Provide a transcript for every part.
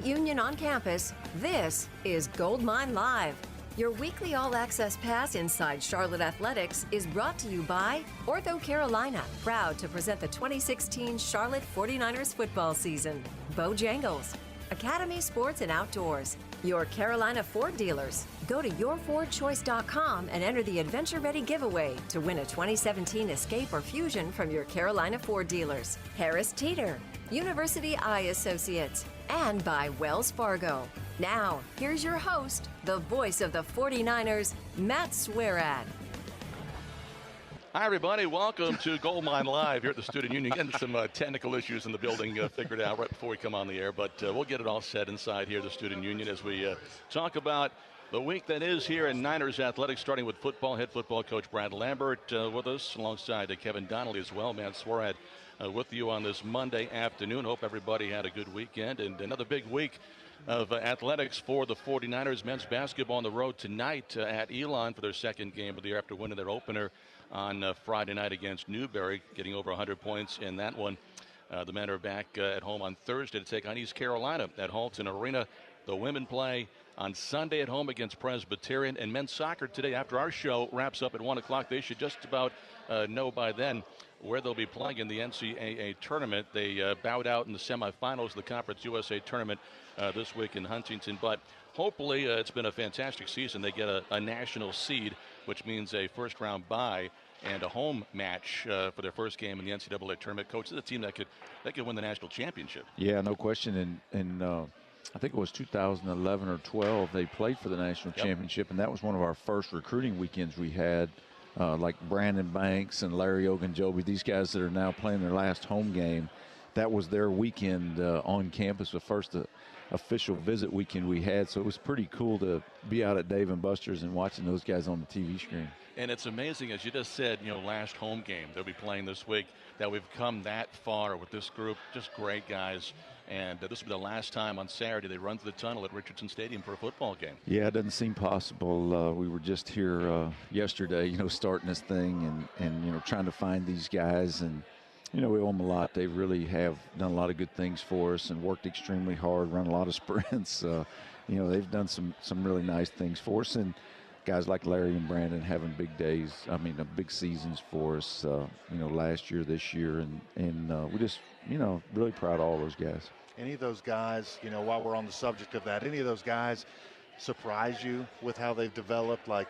Union on campus, this is Goldmine Live. Your weekly all-access pass inside Charlotte Athletics is brought to you by Ortho Carolina, proud to present the 2016 Charlotte 49ers football season. Bojangles, Academy Sports and Outdoors, your Carolina Ford dealers. Go to yourfordchoice.com and enter the Adventure Ready giveaway to win a 2017 Escape or Fusion from your Carolina Ford dealers. Harris Teeter, University Eye Associates, and by Wells Fargo. Now, here's your host, the voice of the 49ers, Matt Swierad. Hi, everybody. Welcome to Goldmine Live here at the Student Union. Getting some technical issues in the building figured out right before we come on the air, but we'll get it all set inside here at the Student Union as we talk about the week that is here in Niners athletics, starting with football. Head football coach Brad Lambert with us, alongside Kevin Donnalley as well. Matt Swierad with you on this Monday afternoon. Hope everybody had a good weekend and another big week of athletics for the 49ers. Men's basketball on the road tonight at Elon for their second game of the year after winning their opener on Friday night against Newberry, getting over 100 points in that one. The men are back at home on Thursday to take on East Carolina at Halton Arena. The women play on Sunday at home against Presbyterian. And men's soccer today, after our show wraps up at 1 o'clock, they should just about know by then where they'll be playing in the NCAA tournament. They bowed out in the semifinals of the Conference USA tournament this week in Huntington. But hopefully it's been a fantastic season. They get a national seed, which means a first-round bye and a home match for their first game in the NCAA tournament. Coach, this is a team that could win the national championship. Yeah, no question. And I think it was 2011 or 12 they played for the national championship, and that was one of our first recruiting weekends we had. Like Brandon Banks and Larry Ogunjobi, these guys that are now playing their last home game, that was their weekend on campus, the first official visit weekend we had. So it was pretty cool to be out at Dave & Buster's and watching those guys on the TV screen. And it's amazing, as you just said, last home game they'll be playing this week, that we've come that far with this group. Just great guys. And this will be the last time on Saturday they run through the tunnel at Richardson Stadium for a football game. Yeah, it doesn't seem possible. We were just here yesterday, starting this thing and trying to find these guys. And, we owe them a lot. They really have done a lot of good things for us and worked extremely hard, run a lot of sprints. They've done some really nice things for us. And guys like Larry and Brandon having big days, big seasons for us, last year, this year. And we just, really proud of all those guys. Any of those guys, while we're on the subject of that, any of those guys surprise you with how they've developed? Like,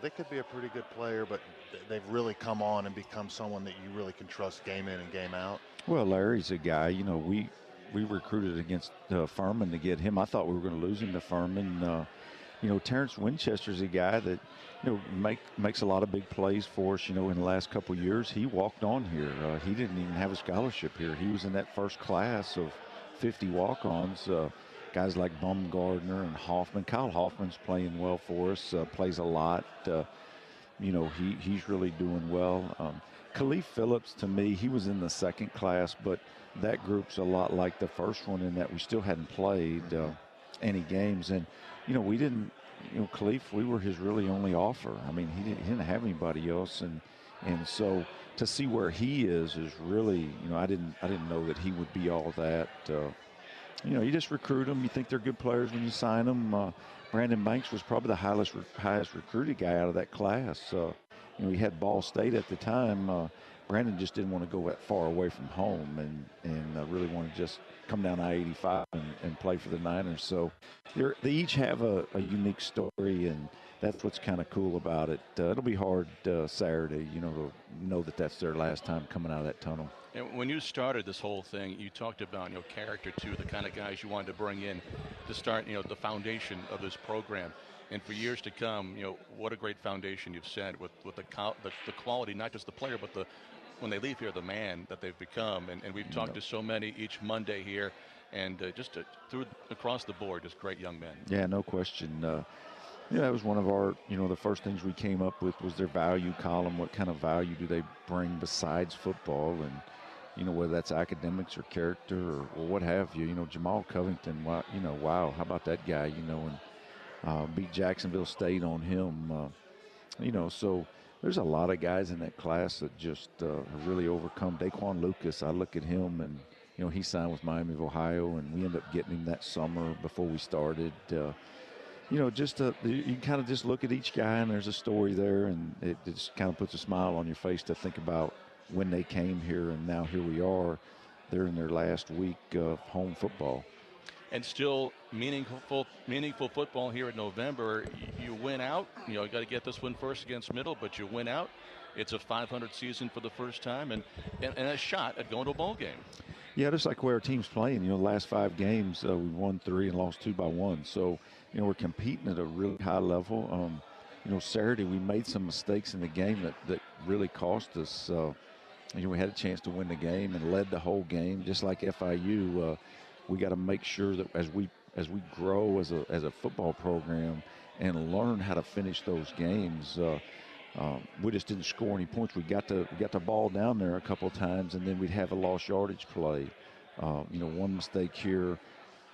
they could be a pretty good player, but they've really come on and become someone that you really can trust game in and game out? Well, Larry's a guy, we recruited against Furman to get him. I thought we were going to lose him to Furman. Terrence Winchester's a guy that, makes a lot of big plays for us, in the last couple of years. He walked on here. He didn't even have a scholarship here. He was in that first class of 50 walk-ons. Guys like Baumgartner and Hoffman. Kyle Hoffman's playing well for us, plays a lot. He's really doing well. Khalif Phillips, to me, he was in the second class, but that group's a lot like the first one in that we still hadn't played any games. And, we didn't, Khalif, we were his really only offer. He didn't have anybody else. And so to see where he is really, I didn't know that he would be all that. You just recruit them. You think they're good players when you sign them. Brandon Banks was probably the highest recruited guy out of that class. He had Ball State at the time. Brandon just didn't want to go that far away from home and really wanted to just come down I-85 and play for the Niners. So they each have a unique story, and that's what's kind of cool about it. It'll be hard Saturday, to know that that's their last time coming out of that tunnel. And when you started this whole thing, you talked about, character too, the kind of guys you wanted to bring in to start, the foundation of this program. And for years to come, what a great foundation you've set with the quality, not just the player, but when they leave here, the man that they've become. And we've talked to so many each Monday here, and just across the board, just great young men. Yeah, no question. That was one of our, the first things we came up with was their value column. What kind of value do they bring besides football? And, whether that's academics or character or what have you. Jamal Covington, wow, how about that guy, and beat Jacksonville State on him. So there's a lot of guys in that class that just have really overcome. Daquan Lucas, I look at him and, he signed with Miami of Ohio, and we ended up getting him that summer before we started. You kind of just look at each guy, and there's a story there, and it just kind of puts a smile on your face to think about when they came here, and now here we are. They're in their last week of home football. And still meaningful football here in November. You win out. You got to get this one first against Middle, but you win out. It's a 500 season for the first time, and a shot at going to a bowl game. Yeah, just like where our team's playing. The last 5 games, we won 3 and lost 2 by 1. So, we're competing at a really high level. Saturday we made some mistakes in the game that really cost us. We had a chance to win the game and led the whole game. Just like FIU, we got to make sure that as we grow as a football program and learn how to finish those games. We just didn't score any points. We got the ball down there a couple of times, and then we'd have a lost yardage play. One mistake here,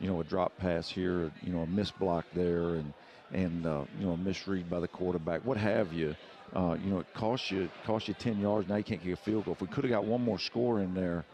a drop pass here, a missed block there, and a misread by the quarterback, what have you. It cost you 10 yards. Now you can't get a field goal. If we could have got one more score in there,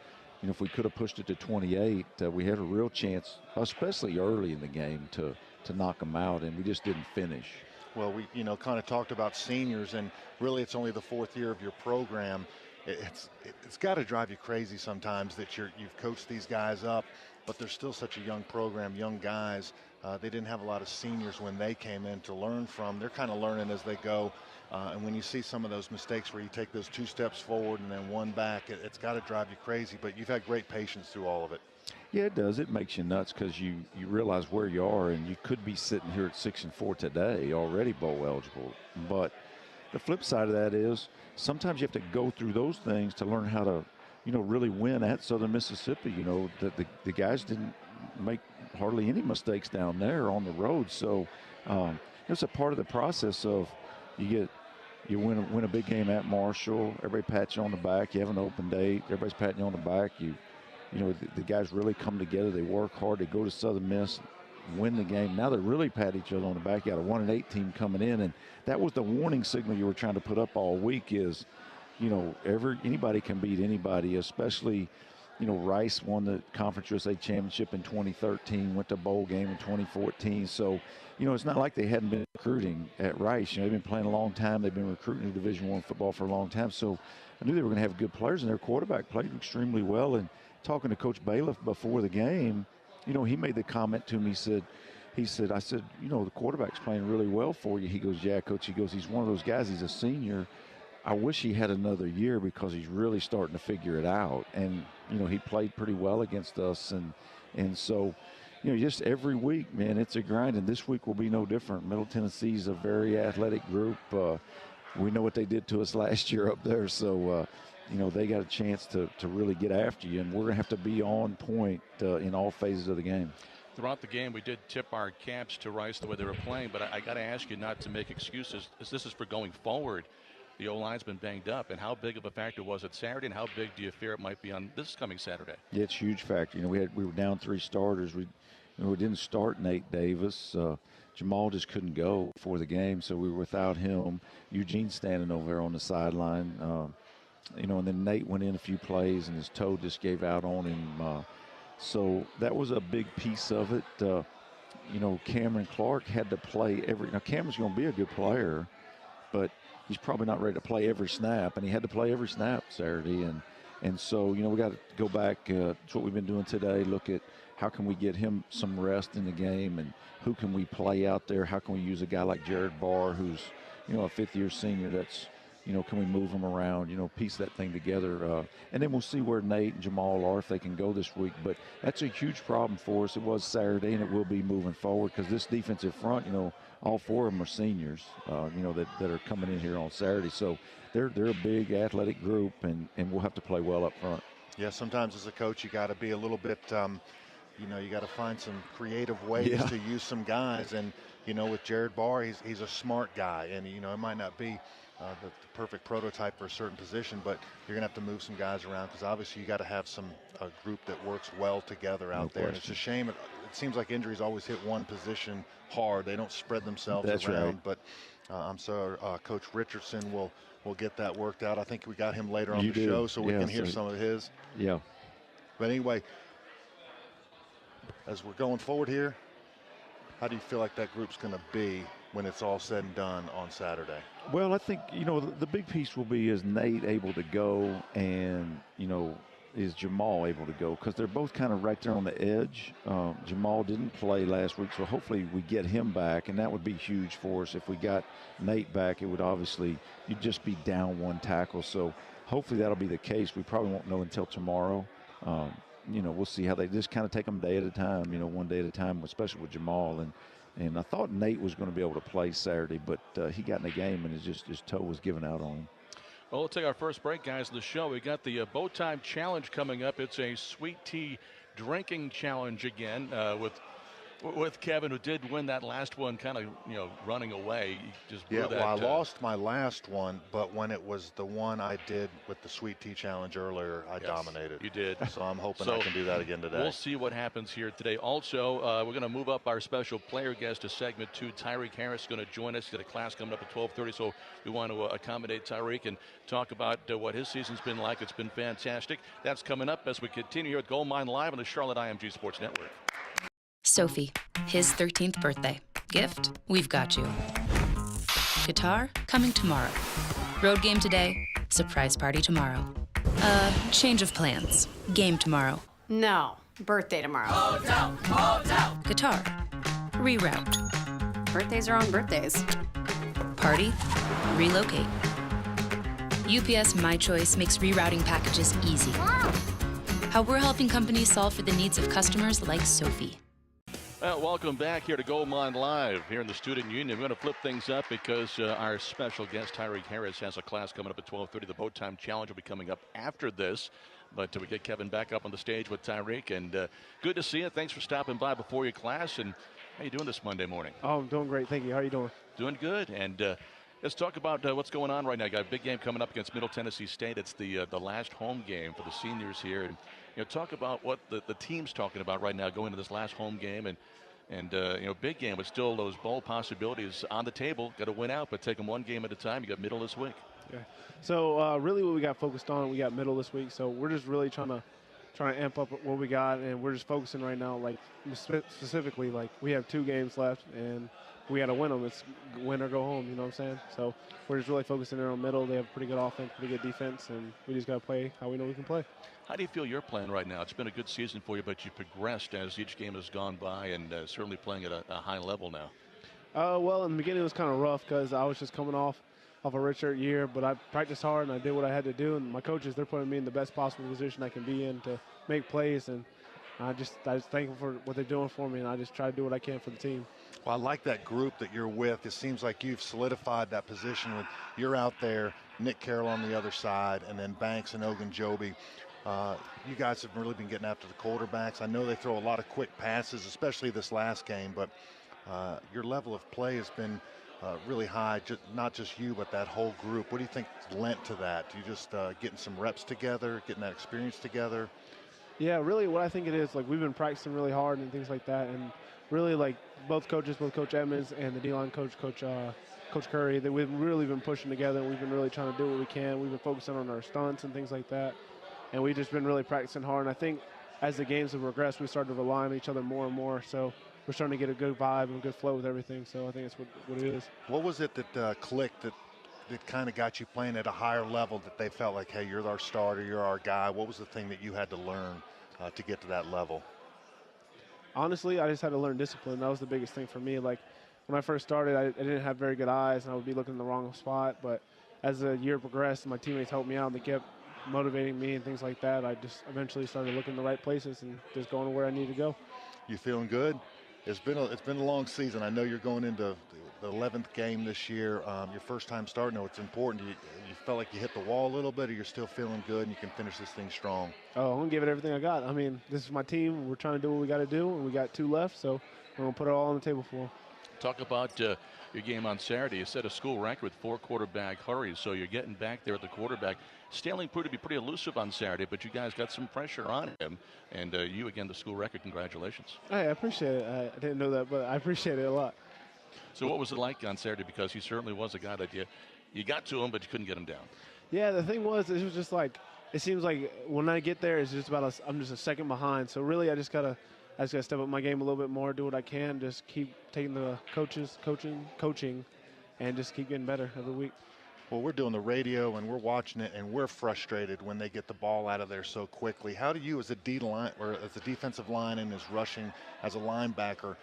if we could have pushed it to 28, we had a real chance, especially early in the game, to knock them out, and we just didn't finish. Well, we kind of talked about seniors, and really it's only the 4th year of your program. It's got to drive you crazy sometimes that you've coached these guys up, but they're still such a young program, young guys. They didn't have a lot of seniors when they came in to learn from. They're kind of learning as they go. And when you see some of those mistakes where you take those 2 steps forward and then 1 back, it's got to drive you crazy. But you've had great patience through all of it. Yeah, it does. It makes you nuts because you realize where you are, and you could be sitting here at 6-4 today, already bowl eligible. But the flip side of that is sometimes you have to go through those things to learn how to, really win at Southern Mississippi. The guys didn't make hardly any mistakes down there on the road. So it's a part of the process of you win a big game at Marshall. Everybody pats you on the back. You have an open date. Everybody's patting you on the back. The guys really come together. They work hard. They go to Southern Miss, win the game. Now they really pat each other on the back. You got a 1-8 team coming in, and that was the warning signal you were trying to put up all week is, anybody can beat anybody, especially, Rice won the Conference USA Championship in 2013, went to bowl game in 2014. So, it's not like they hadn't been recruiting at Rice. They've been playing a long time. They've been recruiting Division I football for a long time. So I knew they were going to have good players, and their quarterback played extremely well. And talking to Coach Bailiff before the game, he made the comment to me, I said, the quarterback's playing really well for you. He goes, yeah, Coach. He goes, he's one of those guys. He's a senior. I wish he had another year because he's really starting to figure it out. And, he played pretty well against us. And so, just every week, man, it's a grind. And this week will be no different. Middle Tennessee's a very athletic group. We know what they did to us last year up there. So, they got a chance to really get after you. And we're going to have to be on point in all phases of the game. Throughout the game, we did tip our caps to Rice the way they were playing. But I got to ask you not to make excuses. This is for going forward. The O-line's been banged up, and how big of a factor was it Saturday, and how big do you fear it might be on this coming Saturday? Yeah, it's a huge factor. We were down 3 starters. We didn't start Nate Davis. Jamal just couldn't go for the game, so we were without him. Eugene standing over there on the sideline. And then Nate went in a few plays, and his toe just gave out on him. So that was a big piece of it. Cameron Clark had to play Now, Cameron's going to be a good player, but he's probably not ready to play every snap, and he had to play every snap Saturday. And so, we got to go back. It's what we've been doing today, look at how can we get him some rest in the game, and who can we play out there? How can we use a guy like Jared Barr, who's, a 5th-year senior that's, can we move them around, piece that thing together. And then we'll see where Nate and Jamal are if they can go this week. But that's a huge problem for us. It was Saturday, and it will be moving forward because this defensive front, all 4 of them are seniors, that are coming in here on Saturday. So they're a big athletic group, and we'll have to play well up front. Yeah, sometimes as a coach you got to be a little bit, you got to find some creative ways to use some guys. And, with Jared Barr, he's a smart guy, and, it might not be the perfect prototype for a certain position, but you're going to have to move some guys around because obviously you got to have a group that works well together out there. And it's a shame. It seems like injuries always hit one position hard. They don't spread themselves around. Right. But I'm sorry, Coach Richardson will get that worked out. I think we got him later on the show so we can hear some of his. Yeah. But anyway, as we're going forward here, how do you feel like that group's going to be when it's all said and done on Saturday? Well, I think, the big piece will be, is Nate able to go, and, is Jamal able to go? Because they're both kind of right there on the edge. Jamal didn't play last week, so hopefully we get him back, and that would be huge for us. If we got Nate back, it would obviously, you'd just be down one tackle. So hopefully that'll be the case. We probably won't know until tomorrow. We'll see how they just kind of take them day at a time, one day at a time, especially with Jamal. And I thought Nate was going to be able to play Saturday, but he got in the game and his toe was giving out on him. Well, we'll take our first break, guys, of the show. We got the Bow Time Challenge coming up. It's a sweet tea drinking challenge again with Kevin, who did win that last one, kind of, running away. He just blew that. Well, I lost my last one, but when it was the one I did with the Sweet Tea Challenge earlier, I dominated. You did. So I'm hoping I can do that again today. We'll see what happens here today. Also, we're going to move up our special player guest to segment 2. Tyriq Harris is going to join us. He's got a class coming up at 12:30, so we want to accommodate Tyriq and talk about what his season's been like. It's been fantastic. That's coming up as we continue here at Gold Mine Live on the Charlotte IMG Sports Network. Sophie, his 13th birthday. Gift, we've got you. Guitar, coming tomorrow. Road game today, surprise party tomorrow. Change of plans. Game tomorrow. No, birthday tomorrow. Guitar, reroute. Birthdays are on birthdays. Party, relocate. UPS My Choice makes rerouting packages easy. How we're helping companies solve for the needs of customers like Sophie. Well, welcome back here to Gold Mine Live here in the Student Union. We're going to flip things up because our special guest, Tyriq Harris, has a class coming up at 12:30. The Bow Time Challenge will be coming up after this. But we get Kevin back up on the stage with Tyriq. And good to see you. Thanks for stopping by before your class. And how you doing this Monday morning? Oh, I'm doing great. Thank you. How are you doing? Doing good. And let's talk about what's going on right now. Got a big game coming up against Middle Tennessee State. It's the last home game for the seniors here. And talk about what the team's talking about right now going into this last home game. And big game, but still those bowl possibilities on the table. Got to win out, but take them one game at a time. You got Middle this week. Yeah. So really what we got focused on, we got Middle this week. So we're just really trying to amp up what we got, and we're just focusing right now, like specifically, like we have 2 games left, and we got to win them. It's win or go home, you know what I'm saying? So we're just really focusing in on Middle. They have pretty good offense, pretty good defense, and we just got to play how we know we can play. How do you feel you're playing right now? It's been a good season for you, but you've progressed as each game has gone by, and certainly playing at a high level now. Well, in the beginning it was kind of rough because I was just coming off a redshirt year, but I practiced hard and I did what I had to do, and my coaches, they're putting me in the best possible position I can be in to make plays, and I just thankful for what they're doing for me, and I just try to do what I can for the team. Well, I like that group that you're with. It seems like you've solidified that position with you're out there, Nick Carroll on the other side, and then Banks and Ogunjobi. You guys have really been getting after the quarterbacks. I know they throw a lot of quick passes, especially this last game, but your level of play has been really high, not just you, but that whole group. What do you think lent to that? Do you just getting some reps together, getting that experience together? Yeah, really what I think it is, like we've been practicing really hard and things like that, and really like both coaches, both Coach Edmonds and the D-line coach, Coach Curry, that we've really been pushing together, and we've been really trying to do what we can. We've been focusing on our stunts and things like that, and we've just been really practicing hard. And I think as the games have progressed, we started to rely on each other more and more, so we're starting to get a good vibe and a good flow with everything, so I think that's what it is. What was it that clicked that kind of got you playing at a higher level, that they felt like, hey, you're our starter, you're our guy? What was the thing that you had to learn to get to that level? Honestly, I just had to learn discipline. That was the biggest thing for me. Like when I first started, I didn't have very good eyes, and I would be looking in the wrong spot, but as the year progressed, my teammates helped me out, and they kept motivating me and things like that. I just eventually started looking in the right places and just going to where I need to go. You feeling good? It's been a long season. I know you're going into the 11th game this year. Your first time starting. It's important. You felt like you hit the wall a little bit, or you're still feeling good and you can finish this thing strong? Oh, I'm going to give it everything I got. I mean, this is my team. We're trying to do what we got to do, and we got 2 left, so we're going to put it all on the table for them. Talk about your game on Saturday. You set a school record with 4 quarterback hurries, so you're getting back there at the quarterback. Stanley proved to be pretty elusive on Saturday, but you guys got some pressure on him, and you again the school record. Congratulations. Hey, I appreciate it. I didn't know that, but I appreciate it a lot. So what was it like on Saturday? Because he certainly was a guy that you got to him, but you couldn't get him down. Yeah, the thing was, it was just like, it seems like when I get there, it's just about I'm just a second behind. So really, I just gotta I just got to step up my game a little bit more, do what I can, just keep taking the coaching, and just keep getting better every week. Well, we're doing the radio and we're watching it, and we're frustrated when they get the ball out of there so quickly. How do you, as a defensive line and as rushing as a linebacker,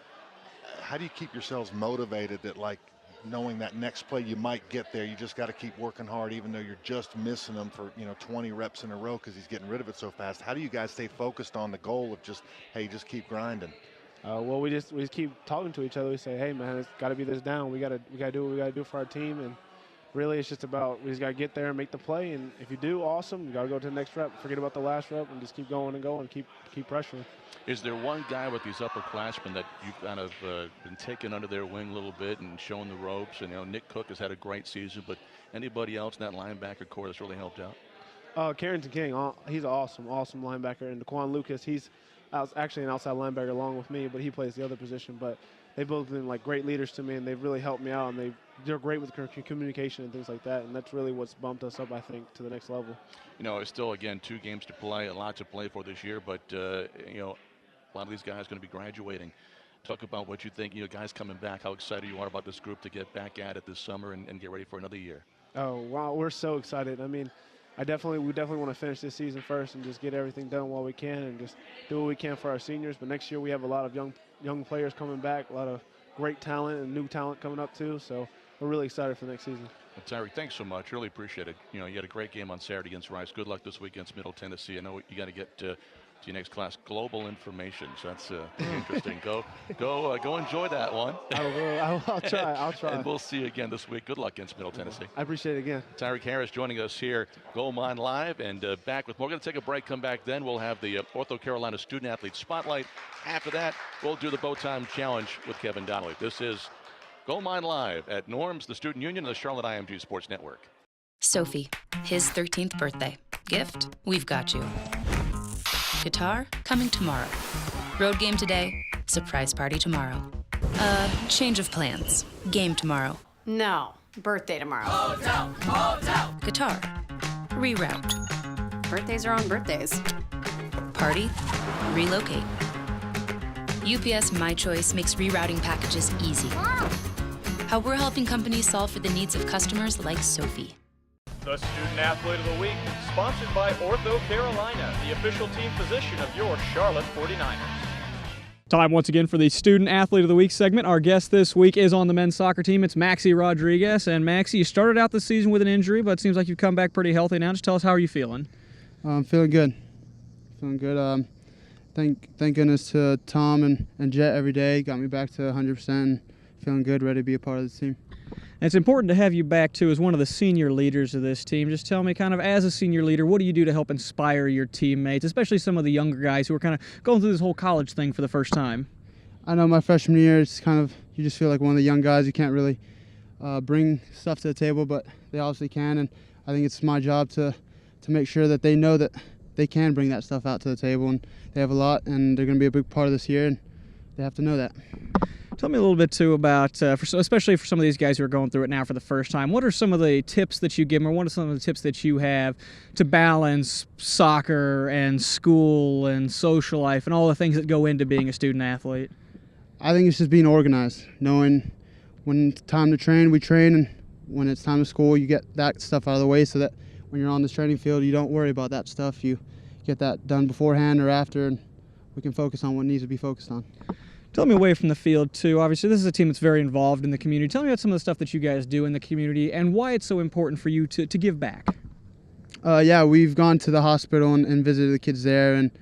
how do you keep yourselves motivated that, like, knowing that next play you might get there, you just got to keep working hard even though you're just missing them for 20 reps in a row because he's getting rid of it so fast? How do you guys stay focused on the goal of just, hey, just keep grinding? Well, we just keep talking to each other. We say, hey, man, it's got to be this down. We got to do what we got to do for our team, and really it's just about we just got to get there and make the play, and if you do, awesome. You got to go to the next rep, forget about the last rep, and just keep going and going, keep pressuring. Is there one guy with these upperclassmen that you've kind of been taken under their wing a little bit and shown the ropes? And Nick Cook has had a great season, but anybody else in that linebacker core that's really helped out? Carrington King, he's an awesome linebacker, and Daquan Lucas, he's actually an outside linebacker along with me, but he plays the other position. But they've both been like great leaders to me, and they've really helped me out, and they're great with communication and things like that, and that's really what's bumped us up, I think, to the next level. It's still, again, 2 games to play, a lot to play for this year, but, a lot of these guys are going to be graduating. Talk about what you think, guys coming back, how excited you are about this group to get back at it this summer and get ready for another year. Oh, wow, we're so excited. I mean, we definitely want to finish this season first and just get everything done while we can and just do what we can for our seniors. But next year we have a lot of young players coming back, a lot of great talent and new talent coming up too. So we're really excited for next season. Well, Tyriq, thanks so much. Really appreciate it. You had a great game on Saturday against Rice. Good luck this week against Middle Tennessee. I know you got to get to your next class, global information. So that's interesting. Go enjoy that one. I'll try. And we'll see you again this week. Good luck against Middle Tennessee. I appreciate it again. Tyriq Harris joining us here, Gold Mine Live, and back with more. We're going to take a break, come back then. We'll have the Ortho Carolina Student Athlete Spotlight. After that, we'll do the Bow Time Challenge with Kevin Donnalley. This is Gold Mine Live at Norms, the Student Union, and the Charlotte IMG Sports Network. Sophie, his 13th birthday. Gift, we've got you. Guitar, coming tomorrow. Road game today, surprise party tomorrow. Change of plans. Game tomorrow. No, birthday tomorrow. Guitar, reroute. Birthdays are on birthdays. Party, relocate. UPS My Choice makes rerouting packages easy. How we're helping companies solve for the needs of customers like Sophie. The Student Athlete of the Week, sponsored by Ortho Carolina, the official team physician of your Charlotte 49ers. Time once again for the Student Athlete of the Week segment. Our guest this week is on the men's soccer team. It's Maxie Rodriguez. And Maxie, you started out the season with an injury, but it seems like you've come back pretty healthy now. Just tell us, how are you feeling? I'm feeling good. Thank goodness to Tom and Jet every day. Got me back to 100%. Feeling good, ready to be a part of the team. And it's important to have you back, too, as one of the senior leaders of this team. Just tell me, kind of as a senior leader, what do you do to help inspire your teammates, especially some of the younger guys who are kind of going through this whole college thing for the first time? I know my freshman year, it's kind of, you just feel like one of the young guys. You can't really bring stuff to the table, but they obviously can. And I think it's my job to make sure that they know that they can bring that stuff out to the table. And they have a lot, and they're going to be a big part of this year, and they have to know that. Tell me a little bit, too, about, especially for some of these guys who are going through it now for the first time, what are some of the tips that you give them, or what are some of the tips that you have to balance soccer and school and social life and all the things that go into being a student athlete? I think it's just being organized, knowing when it's time to train, we train, and when it's time to school, you get that stuff out of the way so that when you're on this training field, you don't worry about that stuff. You get that done beforehand or after, and we can focus on what needs to be focused on. Tell me, away from the field, too, obviously this is a team that's very involved in the community. Tell me about some of the stuff that you guys do in the community and why it's so important for you to give back. Yeah, we've gone to the hospital and visited the kids there, and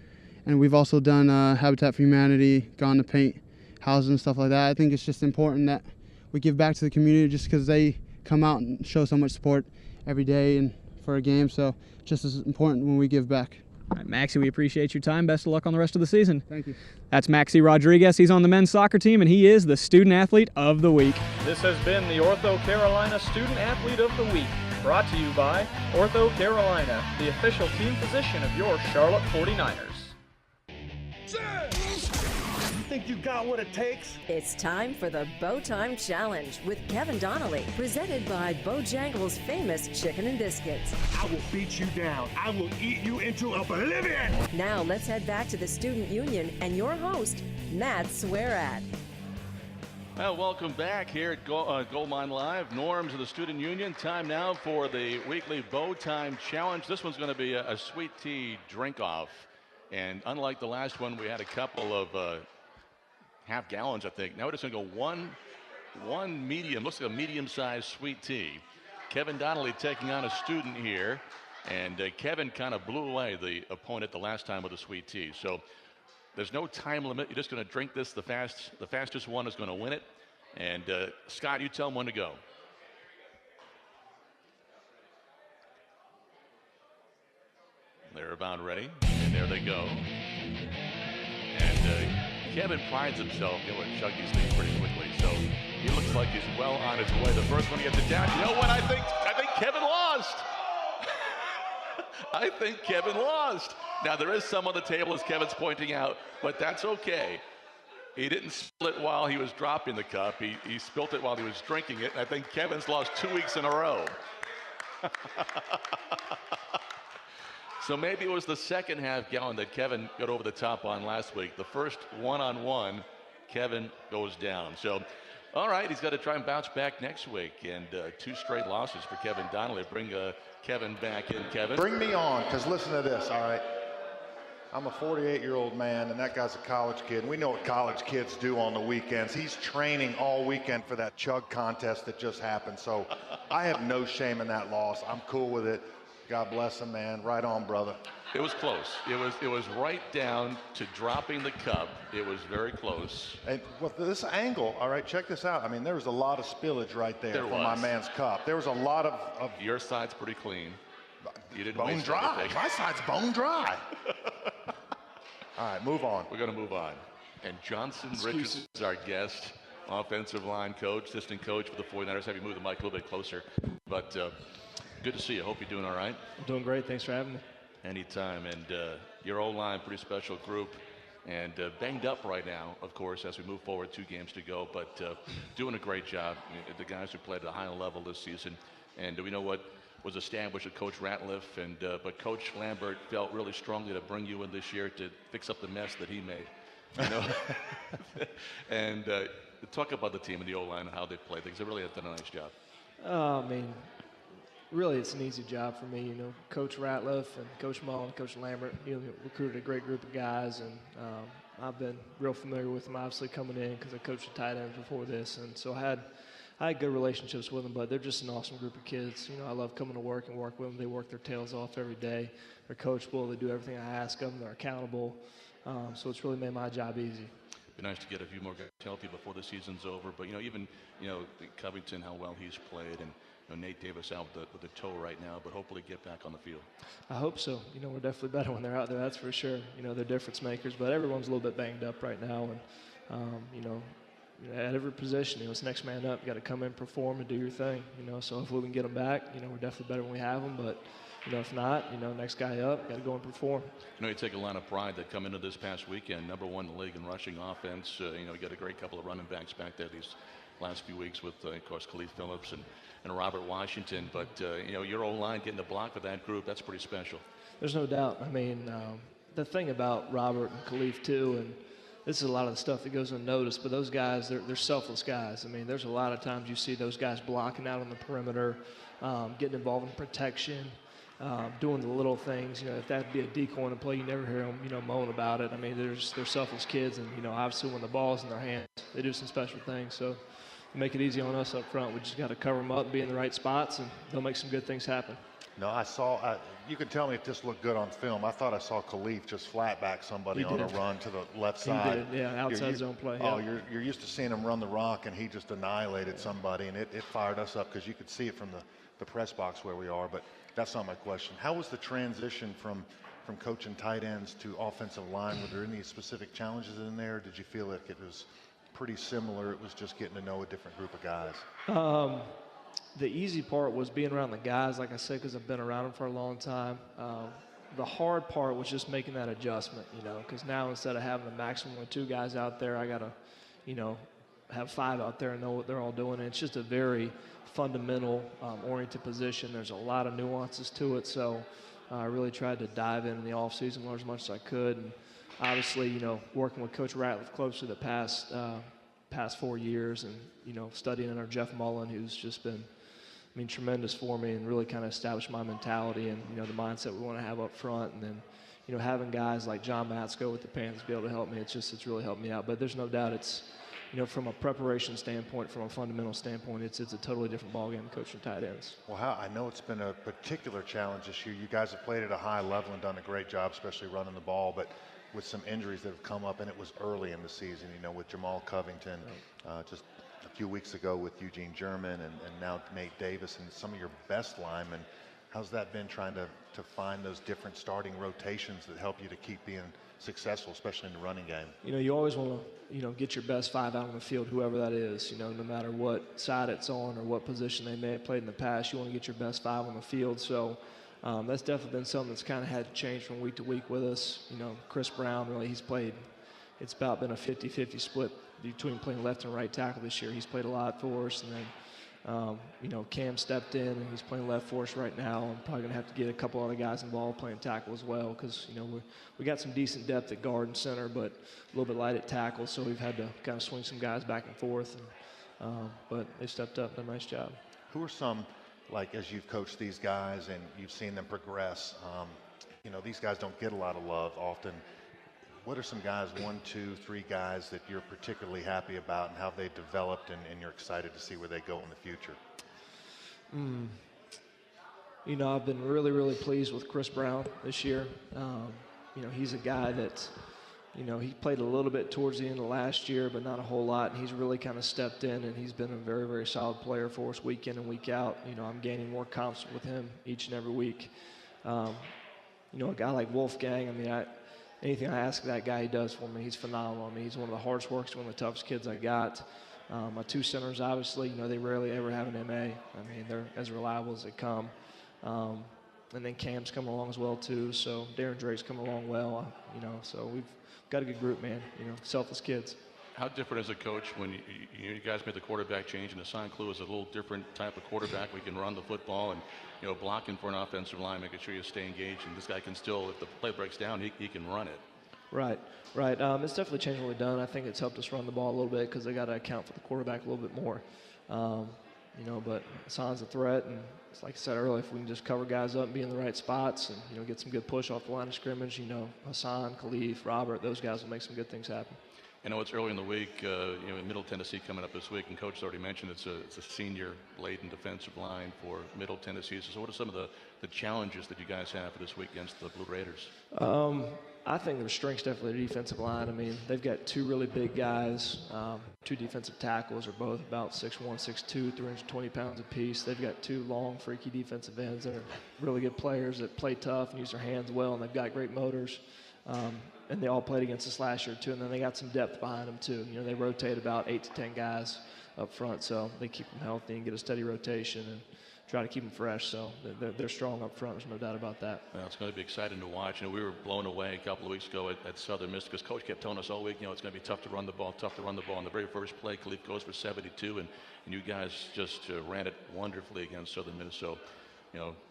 we've also done Habitat for Humanity, gone to paint houses and stuff like that. I think it's just important that we give back to the community just because they come out and show so much support every day and for a game, so just as important when we give back. All right, Maxie, we appreciate your time. Best of luck on the rest of the season. Thank you. That's Maxie Rodriguez. He's on the men's soccer team, and he is the Student Athlete of the Week. This has been the Ortho Carolina Student Athlete of the Week, brought to you by Ortho Carolina, the official team physician of your Charlotte 49ers. think you got what it takes? It's time for the Bow Time Challenge with Kevin Donnalley, presented by Bojangles' famous chicken and biscuits. I will beat you down. I will eat you into oblivion. Now let's head back to the Student Union and your host, Matt Swierad. Well, welcome back here at Gold Mine Live. Norms of the Student Union. Time now for the weekly Bow Time Challenge. This one's going to be a sweet tea drink-off. And unlike the last one, we had a couple of half gallons, I think. Now we're just going to go one medium, looks like a medium-sized sweet tea. Kevin Donnalley taking on a student here. And Kevin kind of blew away the opponent the last time with the sweet tea. So there's no time limit. You're just going to drink this. The fastest one is going to win it. And Scott, you tell them when to go. They're about ready, and there they go. And Kevin prides himself, at chug these things pretty quickly. So he looks like he's well on his way. The first one he gets it down. You know what? I think Kevin lost. I think Kevin lost. Now there is some on the table, as Kevin's pointing out, but that's okay. He didn't spill it while he was dropping the cup. He spilled it while he was drinking it. And I think Kevin's lost 2 weeks in a row. So maybe it was the second half gallon that Kevin got over the top on last week. The first one-on-one, Kevin goes down. So, all right, he's got to try and bounce back next week. And 2 straight losses for Kevin Donnalley. Bring Kevin back in, Kevin. Bring me on, because listen to this, all right? I'm a 48-year-old man, and that guy's a college kid. And we know what college kids do on the weekends. He's training all weekend for that chug contest that just happened. So I have no shame in that loss. I'm cool with it. God bless him, man. Right on, brother. It was close. It was right down to dropping the cup. It was very close. And with this angle, all right, check this out. I mean, there was a lot of spillage right there from my man's cup. There was a lot of Your side's pretty clean. You didn't bone waste dry. anything. My side's bone dry. All right, move on. We're going to move on. And Johnson Richardson is our guest, offensive line coach, assistant coach for the 49ers. Have you move the mic a little bit closer. But good to see you. Hope you're doing all right. I'm doing great. Thanks for having me. Anytime. And your O-line, pretty special group. And banged up right now, of course, as we move forward. 2 games to go. But doing a great job. The guys who played at a high level this season. And we know what was established with Coach Ratliff. And but Coach Lambert felt really strongly to bring you in this year to fix up the mess that he made. You know? And talk about the team and the O-line and how they play things. They really have done a nice job. I mean, really, it's an easy job for me. Coach Ratliff and Coach Mull and Coach Lambert, recruited a great group of guys, and I've been real familiar with them, obviously, coming in because I coached the tight ends before this, and so I had good relationships with them, but they're just an awesome group of kids. I love coming to work and work with them. They work their tails off every day. They're coachable. They do everything I ask them. They're accountable. So it's really made my job easy. Be nice to get a few more guys healthy before the season's over, but even Covington, how well he's played, and Nate Davis out with the toe right now, but hopefully get back on the field. I hope so. We're definitely better when they're out there, that's for sure. They're difference makers, but everyone's a little bit banged up right now, and at every position, it's next man up. You got to come in, perform, and do your thing. So if we can get them back, we're definitely better when we have them, but if not, next guy up, got to go and perform. You take a lot of pride that come into this past weekend, #1 in the league in rushing offense. You got a great couple of running backs back there these last few weeks with, of course, Khalif Phillips and Robert Washington. But, your O-line getting the block for that group, that's pretty special. There's no doubt. I mean, the thing about Robert and Khalif, too, and this is a lot of the stuff that goes unnoticed, but those guys, they're selfless guys. I mean, there's a lot of times you see those guys blocking out on the perimeter, getting involved in protection, doing the little things. If that'd be a decoy in a play, you never hear them, moan about it. I mean, they're selfless kids, and, obviously when the ball's in their hands, they do some special things. So to make it easy on us up front, we just got to cover them up, be in the right spots, and they'll make some good things happen. No, you can tell me if this looked good on film. I thought I saw Khalif just flat back somebody on a run to the left side. He did, yeah, outside zone play. Oh, you're used to seeing him run the rock, and he just annihilated somebody, and it fired us up because you could see it from the press box where we are, but that's not my question. How was the transition from coaching tight ends to offensive line? Were there any specific challenges in there? Did you feel like it was pretty similar? It was just getting to know a different group of guys. The easy part was being around the guys, like I said, because I've been around them for a long time. the hard part was just making that adjustment, because now instead of having a maximum of 2 guys out there, I got to, have 5 out there and know what they're all doing. And it's just a very fundamental oriented position. There's a lot of nuances to it, so I really tried to dive in the offseason, learn as much as I could. And obviously, working with Coach Ratliff closely the past 4 years, and studying under Jeff Mullen, who's just been, tremendous for me, and really kind of established my mentality and the mindset we want to have up front. And then having guys like John Matsko with the Panthers be able to help me, it's really helped me out. But there's no doubt it's from a preparation standpoint, from a fundamental standpoint, it's a totally different ballgame coaching tight ends. Well, I know it's been a particular challenge this year. You guys have played at a high level and done a great job, especially running the ball, but with some injuries that have come up, and it was early in the season, with Jamal Covington, just a few weeks ago with Eugene German, and now Nate Davis, and some of your best linemen. How's that been, trying to find those different starting rotations that help you to keep being successful, especially in the running game? You always want to, get your best 5 out on the field, whoever that is, no matter what side it's on or what position they may have played in the past, you want to get your best 5 on the field. So that's definitely been something that's kind of had to change from week to week with us. Chris Brown, really, he's played, it's about been a 50-50 split between playing left and right tackle this year. He's played a lot for us, and then Cam stepped in, and he's playing left for us right now. I'm probably going to have to get a couple other guys involved playing tackle as well, because, we got some decent depth at guard and center, but a little bit light at tackle, so we've had to kind of swing some guys back and forth. And, but they stepped up, done a nice job. Who are some, like, as you've coached these guys and you've seen them progress, these guys don't get a lot of love often. What are some guys, 1, 2, 3 guys that you're particularly happy about and how they developed, and you're excited to see where they go in the future? I've been really, really pleased with Chris Brown this year. He's a guy that, he played a little bit towards the end of last year, but not a whole lot. And he's really kind of stepped in, and he's been a very, very solid player for us week in and week out. I'm gaining more confidence with him each and every week. A guy like Wolfgang, anything I ask that guy, he does for me. He's phenomenal. He's one of the hardest workers, one of the toughest kids I got. My 2 centers, obviously, they rarely ever have an MA. They're as reliable as they come. And then Cam's coming along as well, too. So Darren Drake's coming along well, so we've got a good group, man, selfless kids. How different as a coach when you guys made the quarterback change, and Hassan Klue is a little different type of quarterback. We can run the football and, blocking for an offensive line, making sure you stay engaged, and this guy can still, if the play breaks down, he can run it. Right. It's definitely changed what we've done. I think it's helped us run the ball a little bit because they got to account for the quarterback a little bit more. But Hassan's a threat, and it's like I said earlier, if we can just cover guys up and be in the right spots and, get some good push off the line of scrimmage, Hassan, Khalif, Robert, those guys will make some good things happen. I know it's early in the week, in Middle Tennessee coming up this week, and Coach has already mentioned it's a senior-laden defensive line for Middle Tennessee. So what are some of the challenges that you guys have for this week against the Blue Raiders? I think their strength's definitely the defensive line. They've got 2 really big guys. 2 defensive tackles are both about 6'1", 6'2", 320 pounds apiece. They've got 2 long, freaky defensive ends that are really good players that play tough and use their hands well, and they've got great motors. And they all played against us last year, too. And then they got some depth behind them, too. They rotate about 8 to 10 guys up front, so they keep them healthy and get a steady rotation and try to keep them fresh. So they're strong up front. There's no doubt about that. Well, it's going to be exciting to watch. We were blown away a couple of weeks ago at Southern Miss because Coach kept telling us all week, it's going to be tough to run the ball. On the very first play, Khalif goes for 72, and you guys just ran it wonderfully against Southern Miss. So,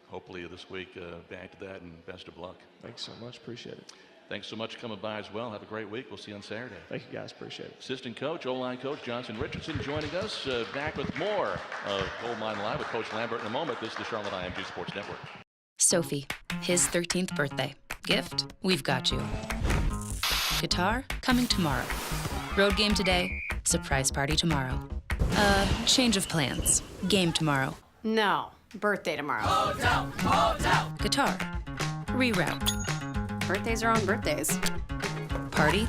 hopefully this week back to that, and best of luck. Thanks so much. Appreciate it. Thanks so much for coming by as well. Have a great week. We'll see you on Saturday. Thank you, guys. Appreciate it. Assistant coach, O-line coach Johnson Richardson joining us. Back with more of Gold Mine Live with Coach Lambert in a moment. This is the Charlotte IMG Sports Network. Sophie, his 13th birthday. Gift, we've got you. Guitar, coming tomorrow. Road game today, surprise party tomorrow. Change of plans. Game tomorrow. No, birthday tomorrow. Hotel! Guitar, reroute. Birthdays are on birthdays. Party,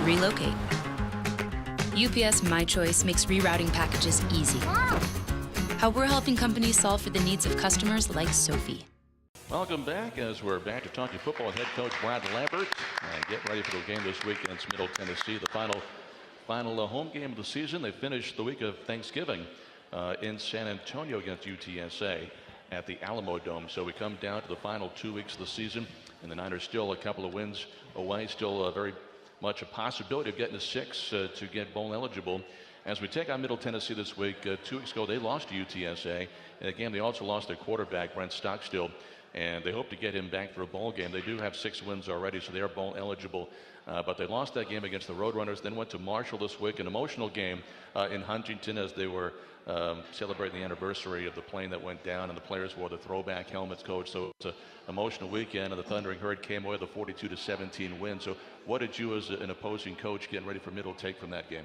relocate. UPS My Choice makes rerouting packages easy. How we're helping companies solve for the needs of customers like Sophie. Welcome back as we're back to talking football with head coach Brad Lambert. And get ready for the game this week against Middle Tennessee, the final home game of the season. They finished the week of Thanksgiving in San Antonio against UTSA at the Alamo Dome. So we come down to the final 2 weeks of the season. And the Niners still a couple of wins away, still very much a possibility of getting to 6 to get bowl eligible. As we take on Middle Tennessee this week, 2 weeks ago they lost to UTSA. And again, they also lost their quarterback, Brent Stockstill, and they hope to get him back for a bowl game. They do have 6 wins already, so they are bowl eligible. But they lost that game against the Roadrunners, then went to Marshall this week, an emotional game in Huntington as they were celebrating the anniversary of the plane that went down, and the players wore the throwback helmets, Coach. So it's an emotional weekend, and the Thundering Herd came away with a 42-17 win. So what did you as an opposing coach getting ready for Middle take from that game?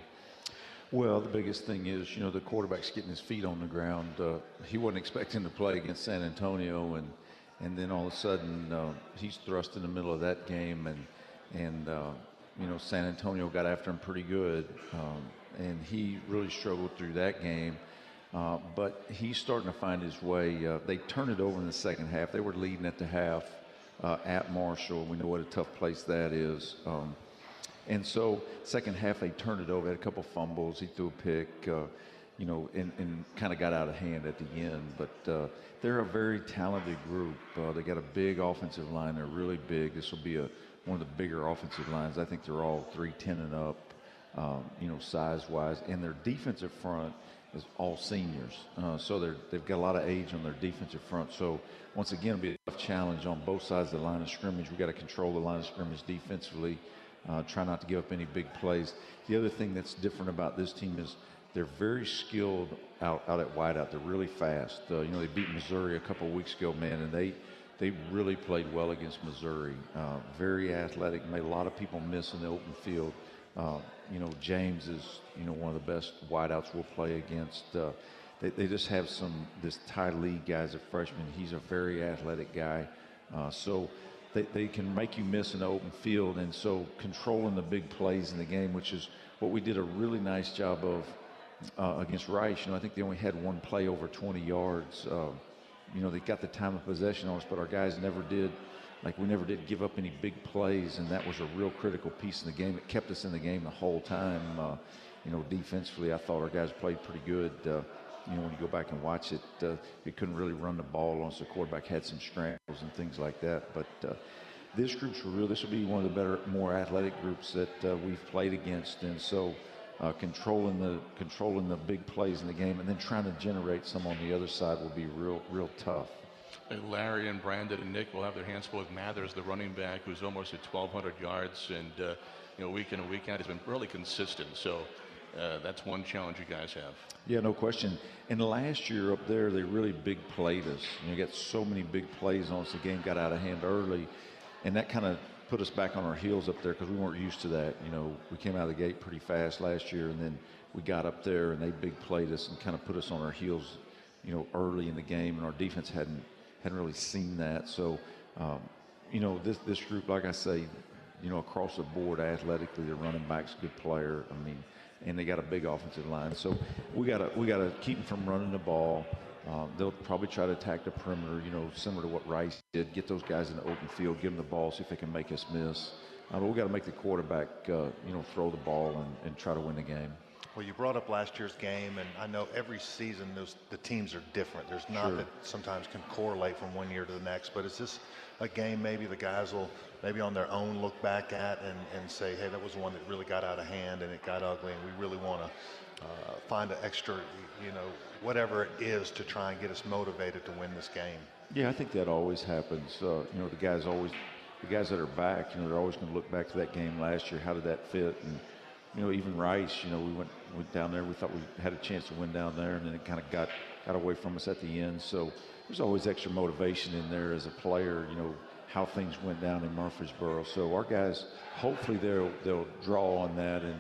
Well, the biggest thing is, the quarterback's getting his feet on the ground. He wasn't expecting to play against San Antonio, and then all of a sudden he's thrust in the middle of that game, and San Antonio got after him pretty good, and he really struggled through that game. But he's starting to find his way. They turned it over in the second half. They were leading at the half at Marshall. We know what a tough place that is. And so second half they turned it over. Had a couple fumbles. He threw a pick, and kind of got out of hand at the end. But they're a very talented group. They got a big offensive line. They're really big. This will be one of the bigger offensive lines. I think they're all 310 and up, size-wise. And their defensive front is all seniors. So they've got a lot of age on their defensive front. So once again, it'll be a tough challenge on both sides of the line of scrimmage. We've got to control the line of scrimmage defensively. Try not to give up any big plays. The other thing that's different about this team is they're very skilled out at wideout. They're really fast. They beat Missouri a couple of weeks ago, man, and they really played well against Missouri. Very athletic, made a lot of people miss in the open field. James is, one of the best wideouts we'll play against. They just have this Ty Lee guy's a freshman. He's a very athletic guy. So they can make you miss in the open field, and so controlling the big plays in the game, which is what we did a really nice job of against Rice. I think they only had one play over 20 yards. They got the time of possession on us, but our guys never did. We never did give up any big plays, and that was a real critical piece in the game. It kept us in the game the whole time. Defensively, I thought our guys played pretty good. When you go back and watch it, we couldn't really run the ball on us. The quarterback had some scrambles and things like that. But this group's real. This will be one of the better, more athletic groups that we've played against. And so controlling the big plays in the game and then trying to generate some on the other side will be real tough. Larry and Brandon and Nick will have their hands full with Mathers, the running back, who's almost at 1,200 yards. And week in and week out, he's been really consistent. So that's one challenge you guys have. Yeah, no question. And last year up there, they really big played us. You got so many big plays on us. The game got out of hand early, and that kind of put us back on our heels up there because we weren't used to that. We came out of the gate pretty fast last year, and then we got up there and they big played us and kind of put us on our heels, early in the game, and our defense hadn't really seen that. So, this group, like I say, across the board, athletically, the running back's a good player. And they got a big offensive line. So we gotta keep them from running the ball. They'll probably try to attack the perimeter, similar to what Rice did. Get those guys in the open field, give them the ball, see if they can make us miss. But we got to make the quarterback, throw the ball and try to win the game. Well, you brought up last year's game, and I know every season the teams are different. There's not Sure. that sometimes can correlate from one year to the next, but is this a game maybe the guys will maybe on their own look back at and say, hey, that was one that really got out of hand and it got ugly, and we really want to find an extra, whatever it is to try and get us motivated to win this game? Yeah, I think that always happens. The guys that are back, they're always going to look back to that game last year. How did that fit? And even Rice, we went down there. We thought we had a chance to win down there, and then it kind of got away from us at the end. So there's always extra motivation in there as a player, how things went down in Murfreesboro. So our guys, hopefully they'll draw on that and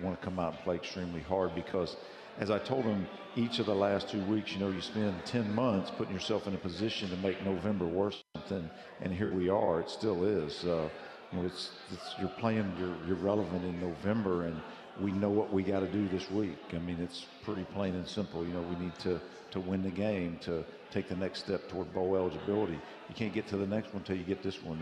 want to come out and play extremely hard, because as I told them, each of the last 2 weeks, you spend 10 months putting yourself in a position to make November worth something, and here we are. It still is. You're playing, you're relevant in November, and we know what we got to do this week. It's pretty plain and simple. We need to win the game to take the next step toward bowl eligibility. You can't get to the next one until you get this one,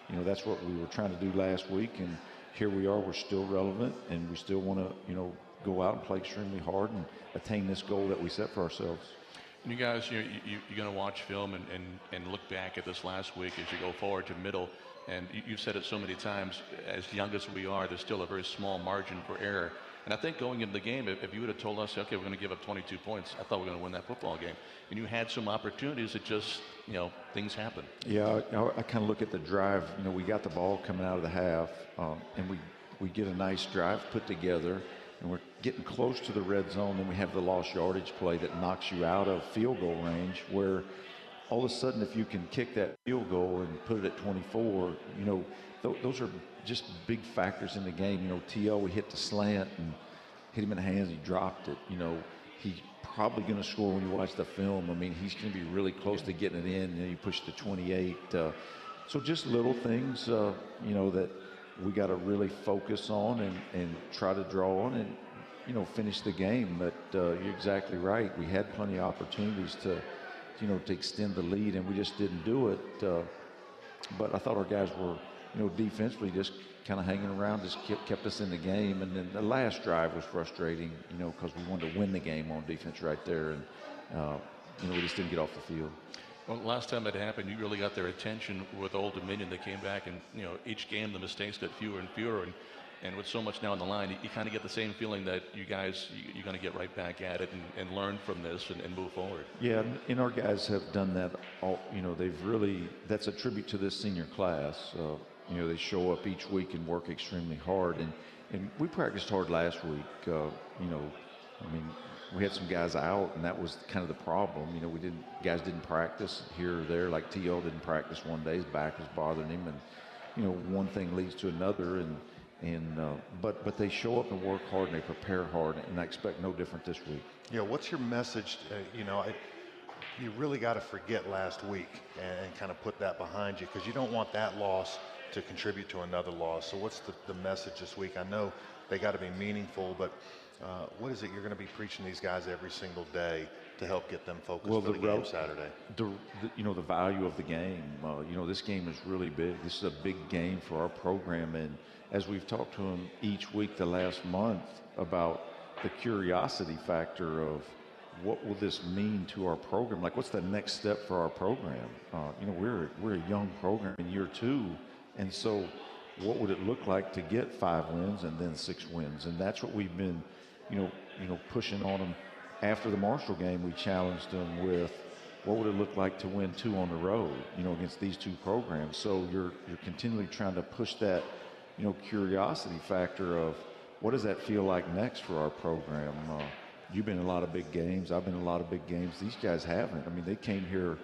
and that's what we were trying to do last week, and here we are. We're still relevant, and we still want to go out and play extremely hard and attain this goal that we set for ourselves. You guys, you're going to watch film and look back at this last week as you go forward to middle. And you've said it so many times, as young as we are, there's still a very small margin for error. And I think going into the game, if you would have told us, okay, we're going to give up 22 points, I thought we were going to win that football game. And you had some opportunities that just, things happen. Yeah, I kind of look at the drive. We got the ball coming out of the half, and we get a nice drive put together, and we're getting close to the red zone. Then we have the lost yardage play that knocks you out of field goal range, where all of a sudden, if you can kick that field goal and put it at 24, those are just big factors in the game. T.O., we hit the slant and hit him in the hands. He dropped it. He's probably going to score when you watch the film. I mean, he's going to be really close to getting it in. You push to 28. So just little things, that we got to really focus on and try to draw on and, finish the game. But you're exactly right. We had plenty of opportunities to extend the lead, and we just didn't do it. But I thought our guys were, defensively just kind of hanging around, just kept us in the game. And then the last drive was frustrating, because we wanted to win the game on defense right there, and we just didn't get off the field. Well, last time it happened, you really got their attention with Old Dominion. They came back, and each game the mistakes got fewer and fewer, and with so much now on the line, you kind of get the same feeling that you're going to get right back at it and learn from this and move forward. Yeah, and our guys have done that all. They've really, that's a tribute to this senior class. They show up each week and work extremely hard, and we practiced hard last week. We had some guys out, and that was kind of the problem. Guys didn't practice here or there. Like T.O. didn't practice one day, his back was bothering him, and one thing leads to another, but they show up and work hard and they prepare hard, and I expect no different this week. Yeah, what's your message? You really got to forget last week and kind of put that behind you, because you don't want that loss to contribute to another loss. So what's the message this week? I know they got to be meaningful, but what is it you're going to be preaching these guys every single day to help get them focused for the game Saturday? The value of the game. This game is really big. This is a big game for our program, and as we've talked to them each week the last month about the curiosity factor of what will this mean to our program? Like, what's the next step for our program? We're a young program in year 2, and so what would it look like to get 5 wins and then 6 wins? And that's what we've been, pushing on them. After the Marshall game, we challenged them with what would it look like to win 2 on the road, against these 2 programs. So you're continually trying to push that, curiosity factor of what does that feel like next for our program? You've been in a lot of big games. I've been in a lot of big games. These guys haven't. I mean, they came here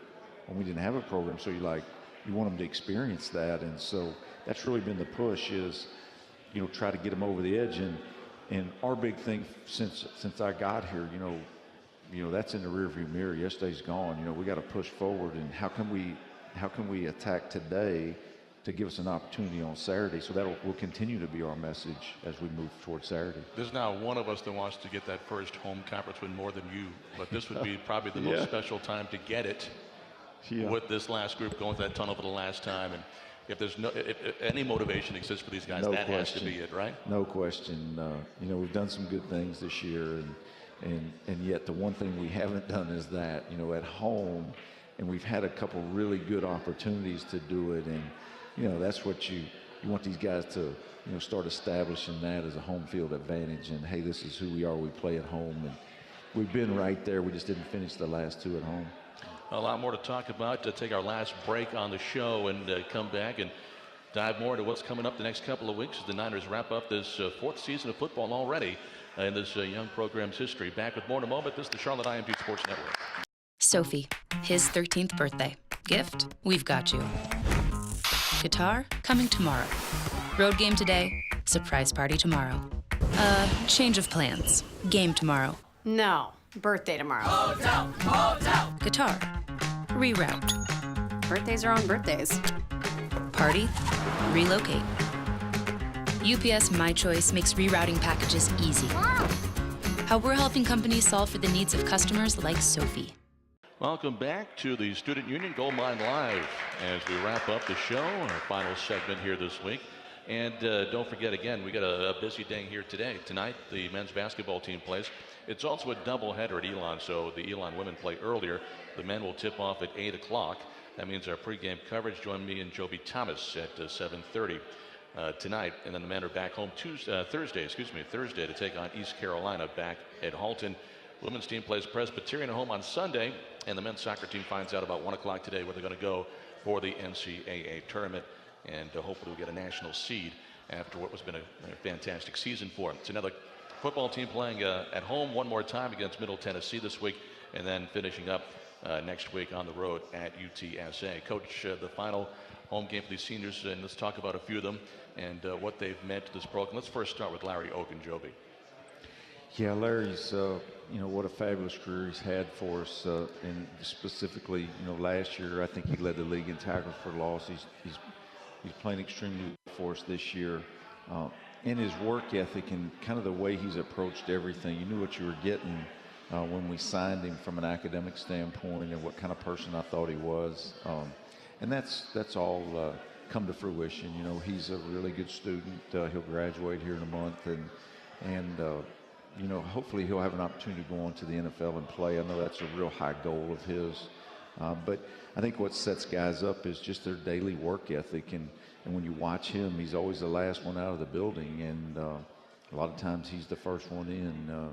when we didn't have a program, so you want them to experience that. And so that's really been the push is, try to get them over the edge. And our big thing since I got here, that's in the rearview mirror. Yesterday's gone. We got to push forward. And how can we attack today to give us an opportunity on Saturday? So that will continue to be our message as we move towards Saturday. There's now one of us that wants to get that first home conference win more than you, but this would be probably the most special time to get it with this last group going to that tunnel for the last time. And if any motivation exists for these guys, has to be it, right? No question. We've done some good things this year, and yet the one thing we haven't done is that, at home, and we've had a couple really good opportunities to do it, and that's what you want these guys to, start establishing that as a home field advantage. And hey, this is who we are. We play at home, and we've been right there. We just didn't finish the last 2 at home. A lot more to talk about. To take our last break on the show and come back and dive more into what's coming up the next couple of weeks as the Niners wrap up this 4th season of football already in this young program's history. Back with more in a moment. This is the Charlotte IMG Sports Network. Sophie, his 13th birthday. Gift, we've got you. Guitar, coming tomorrow. Road game today, surprise party tomorrow. Change of plans. Game tomorrow. No, birthday tomorrow. Hotel! Guitar, reroute. Birthdays are on birthdays. Party, relocate. UPS My Choice makes rerouting packages easy. Wow. How we're helping companies solve for the needs of customers like Sophie. Welcome back to the Student Union Gold Mine Live as we wrap up the show, our final segment here this week. And don't forget, again, we got a busy day here today. Tonight, the men's basketball team plays. It's also a doubleheader at Elon, so the Elon women play earlier. The men will tip off at 8 o'clock. That means our pregame coverage. Join me and Joby Thomas at 7:30 tonight. And then the men are back home Thursday to take on East Carolina back at Halton. Women's team plays Presbyterian at home on Sunday, and the men's soccer team finds out about 1 o'clock today where they're going to go for the NCAA tournament, and hopefully we'll get a national seed after what has been a fantastic season for them. It's another football team playing at home one more time against Middle Tennessee this week, and then finishing up next week on the road at UTSA. Coach, the final home game for these seniors, and let's talk about a few of them and what they've meant to this program. Let's first start with Larry Ogunjobi. Yeah, Larry's, what a fabulous career he's had for us, and specifically, last year I think he led the league in tackles for loss. He's playing extremely well for us this year. In his work ethic and kind of the way he's approached everything, you knew what you were getting when we signed him from an academic standpoint and what kind of person I thought he was. And that's all come to fruition. He's a really good student. He'll graduate here in a month, and hopefully he'll have an opportunity to go on to the NFL and play. I know that's a real high goal of his. But I think what sets guys up is just their daily work ethic. And when you watch him, he's always the last one out of the building. And a lot of times he's the first one in.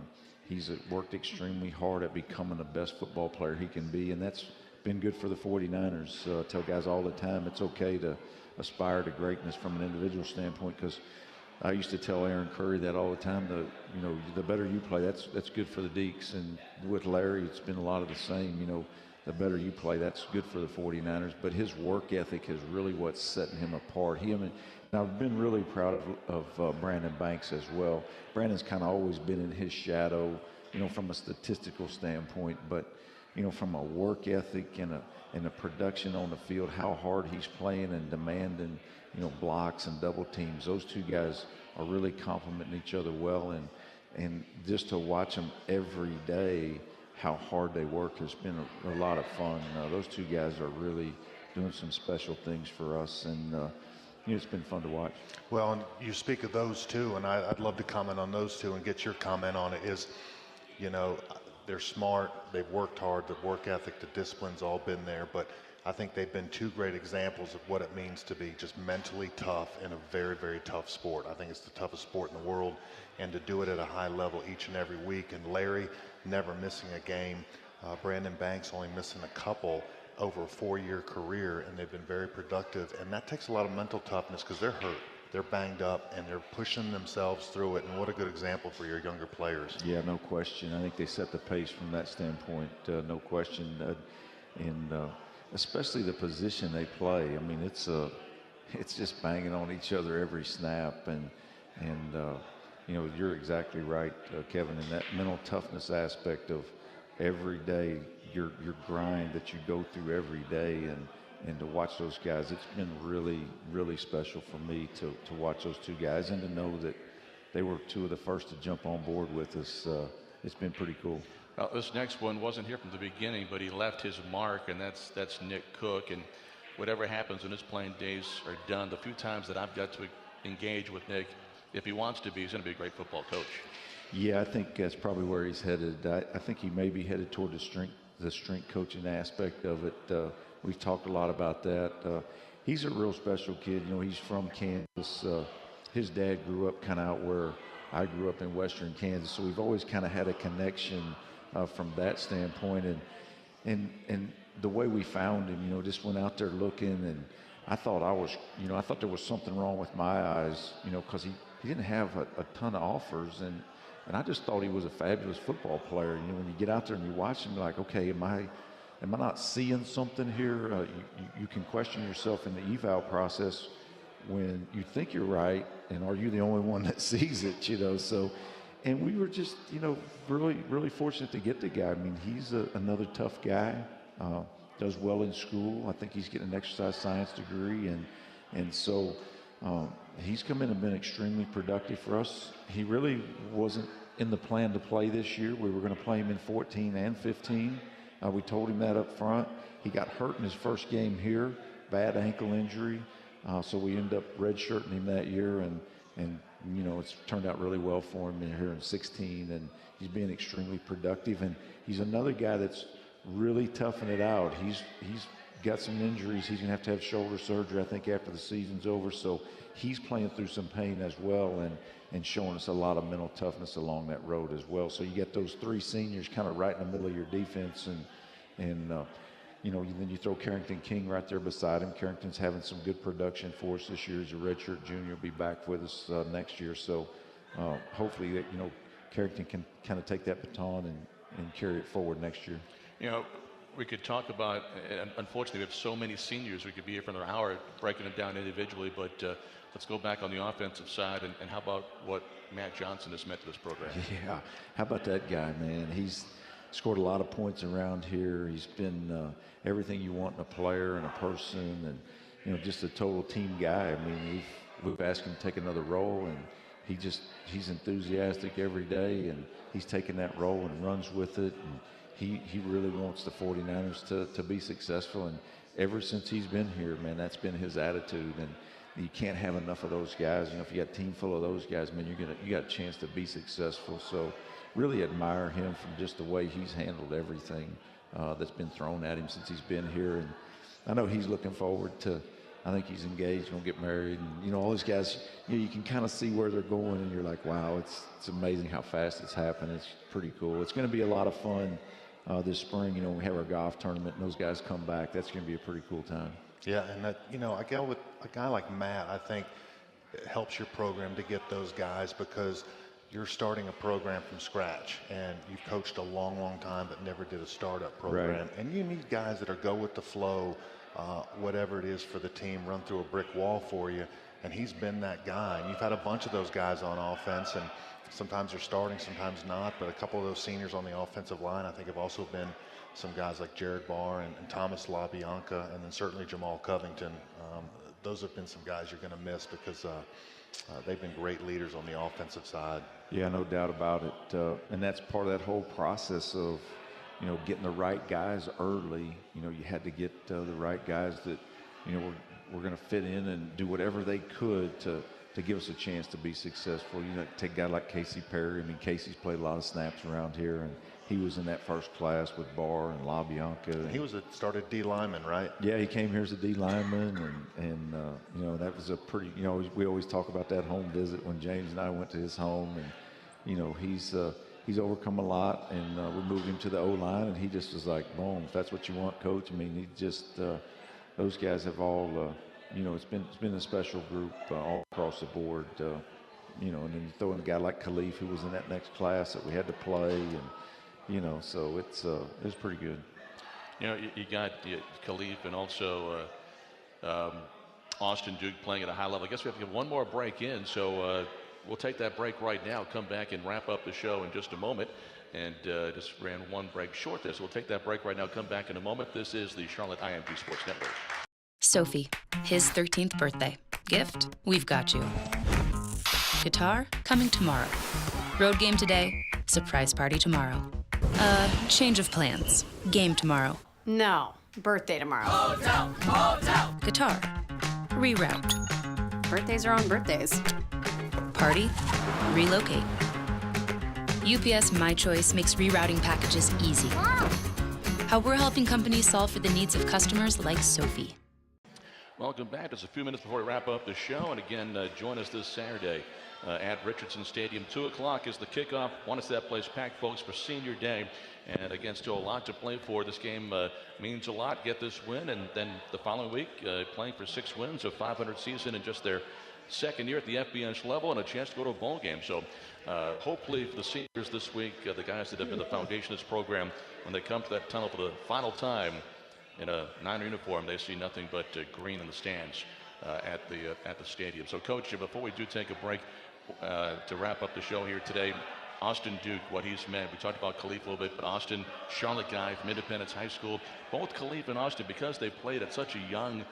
He's worked extremely hard at becoming the best football player he can be. And that's been good for the 49ers. I tell guys all the time it's okay to aspire to greatness from an individual standpoint, because I used to tell Aaron Curry that all the time. The better you play, that's good for the Deeks. And with Larry, it's been a lot of the same. The better you play, that's good for the 49ers. But his work ethic is really what's setting him apart. And I've been really proud of Brandon Banks as well. Brandon's kind of always been in his shadow, from a statistical standpoint. But, from a work ethic and a production on the field, how hard he's playing and demanding, blocks and double teams. Those two guys are really complementing each other well. And just to watch them every day, how hard they work, has been a lot of fun. Those two guys are really doing some special things for us, and it's been fun to watch. Well, and you speak of those two, and I'd love to comment on those two and get your comment on it. Is, they're smart, they've worked hard, the work ethic, the discipline's all been there, but I think they've been two great examples of what it means to be just mentally tough in a very, very tough sport. I think it's the toughest sport in the world, and to do it at a high level each and every week. And Larry never missing a game. Brandon Banks only missing a couple over a 4-year career, and they've been very productive. And that takes a lot of mental toughness, because they're hurt, they're banged up, and they're pushing themselves through it. And what a good example for your younger players. Yeah, no question. I think they set the pace from that standpoint, no question. And especially the position they play. I mean, it's just banging on each other every snap. And you're exactly right, Kevin, in that mental toughness aspect of every day, your grind that you go through every day, and to watch those guys, it's been really, really special for me to watch those two guys and to know that they were two of the first to jump on board with us. It's been pretty cool. Well, this next one wasn't here from the beginning, but he left his mark, and that's Nick Cook. And whatever happens when his playing days are done, the few times that I've got to engage with Nick, if he wants to be, he's going to be a great football coach. Yeah, I think that's probably where he's headed. I think he may be headed toward the strength coaching aspect of it. We've talked a lot about that. He's a real special kid. He's from Kansas. His dad grew up kind of out where I grew up in western Kansas, so we've always kind of had a connection from that standpoint. And the way we found him, just went out there looking, and I thought there was something wrong with my eyes, because he didn't have a ton of offers, and I just thought he was a fabulous football player. When you get out there and you watch him, you're like, okay, am I not seeing something here? You can question yourself in the eval process when you think you're right, and are you the only one that sees it? So, and we were just, really, really fortunate to get the guy. I mean, he's another tough guy. Does well in school. I think he's getting an exercise science degree, and so he's come in and been extremely productive for us. He really wasn't in the plan to play this year. We were going to play him in 14 and 15. We told him that up front. He got hurt in his first game here, bad ankle injury. So we end up redshirting him that year, and it's turned out really well for him here in 16, and he's being extremely productive. And he's another guy that's really toughing it out. He's got some injuries. He's going to have shoulder surgery, I think, after the season's over. So he's playing through some pain as well, and showing us a lot of mental toughness along that road as well. So you get those three seniors kind of right in the middle of your defense, and then you throw Carrington King right there beside him. Carrington's having some good production for us this year. He's a redshirt junior, will be back with us next year. So hopefully that, Carrington can kind of take that baton and carry it forward next year. We could talk about, and unfortunately we have so many seniors, we could be here for another hour breaking them down individually, but let's go back on the offensive side, and how about what Matt Johnson has meant to this program? Yeah, how about that guy, man? He's scored a lot of points around here. He's been everything you want in a player and a person, and just a total team guy. I mean, we've asked him to take another role, and he's enthusiastic every day, and he's taken that role and runs with it, and he really wants the 49ers to be successful. And ever since he's been here, man, that's been his attitude, and you can't have enough of those guys. If you got a team full of those guys, man, you got a chance to be successful. So really admire him from just the way he's handled everything that's been thrown at him since he's been here. And I know he's looking forward to, I think he's engaged, going to get married. And, all these guys, you can kind of see where they're going, and you're like, wow, it's amazing how fast it's happened. It's pretty cool. It's going to be a lot of fun this spring. We have our golf tournament, and those guys come back. That's going to be a pretty cool time. Yeah, and I go with a guy like Matt. I think it helps your program to get those guys, because you're starting a program from scratch, and you've coached a long, long time but never did a startup program. Right. And you need guys that are go with the flow, whatever it is for the team, run through a brick wall for you. And he's been that guy. And you've had a bunch of those guys on offense, and sometimes they're starting, sometimes not. But a couple of those seniors on the offensive line, I think, have also been some guys like Jared Barr and Thomas LaBianca, and then certainly Jamal Covington. Those have been some guys you're going to miss, because they've been great leaders on the offensive side. Yeah, no doubt about it. And that's part of that whole process of, getting the right guys early. You had to get the right guys that, were going to fit in and do whatever they could to give us a chance to be successful. Take a guy like Casey Perry. I mean, Casey's played a lot of snaps around here, and he was in that first class with Barr and LaBianca. He was started D lineman, right? Yeah, he came here as a D lineman, and that was a pretty. We always talk about that home visit when James and I went to his home, and he's overcome a lot, and we moved him to the O-line, and he just was like, boom, if that's what you want, coach. I mean, he just those guys have all. It's been a special group all across the board. And then you throw in a guy like Khalif, who was in that next class that we had to play, and so it was pretty good. You got Khalif and also Austin Duke playing at a high level. I guess we have to get one more break in, so we'll take that break right now, come back and wrap up the show in just a moment. And just ran one break short there, so we'll take that break right now, come back in a moment. This is the Charlotte IMG Sports Network. Sophie, his 13th birthday. Gift, we've got you. Guitar, coming tomorrow. Road game today, surprise party tomorrow. Change of plans. Game tomorrow. No, birthday tomorrow. Hotel. Guitar, reroute. Birthdays are on birthdays. Party, relocate. UPS My Choice makes rerouting packages easy. How we're helping companies solve for the needs of customers like Sophie. Welcome back. Just a few minutes before we wrap up the show. And again, join us this Saturday at Richardson Stadium. 2 o'clock is the kickoff. Want to see that place packed, folks, for Senior Day. And again, still a lot to play for. This game means a lot. Get this win. And then the following week, playing for 6 wins, a 500 season in just their second year at the FBS level, and a chance to go to a bowl game. So hopefully for the seniors this week, the guys that have been the foundation of this program, when they come to that tunnel for the final time, in a Niner uniform, they see nothing but green in the stands at the stadium. So, Coach, before we do take a break to wrap up the show here today, Austin Duke, what he's meant. We talked about Khalif a little bit, but Austin, Charlotte guy from Independence High School. Both Khalif and Austin, because they played at such a young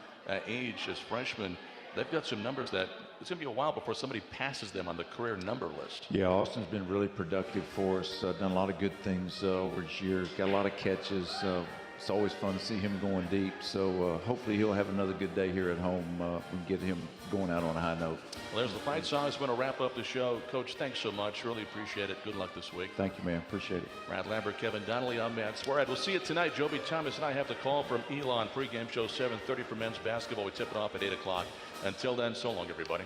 age as freshmen, they've got some numbers that it's going to be a while before somebody passes them on the career number list. Yeah, Austin's been really productive for us. Done a lot of good things over his years. Got a lot of catches. it's always fun to see him going deep. So hopefully he'll have another good day here at home and get him going out on a high note. Well, there's the fight song. It's going to wrap up the show. Coach, thanks so much. Really appreciate it. Good luck this week. Thank you, man. Appreciate it. Brad Lambert, Kevin Donnalley, I'm Matt Swierad. We'll see you tonight. Joby Thomas and I have the call from Elon. Pregame show 7:30 for men's basketball. We tip it off at 8 o'clock. Until then, so long, everybody.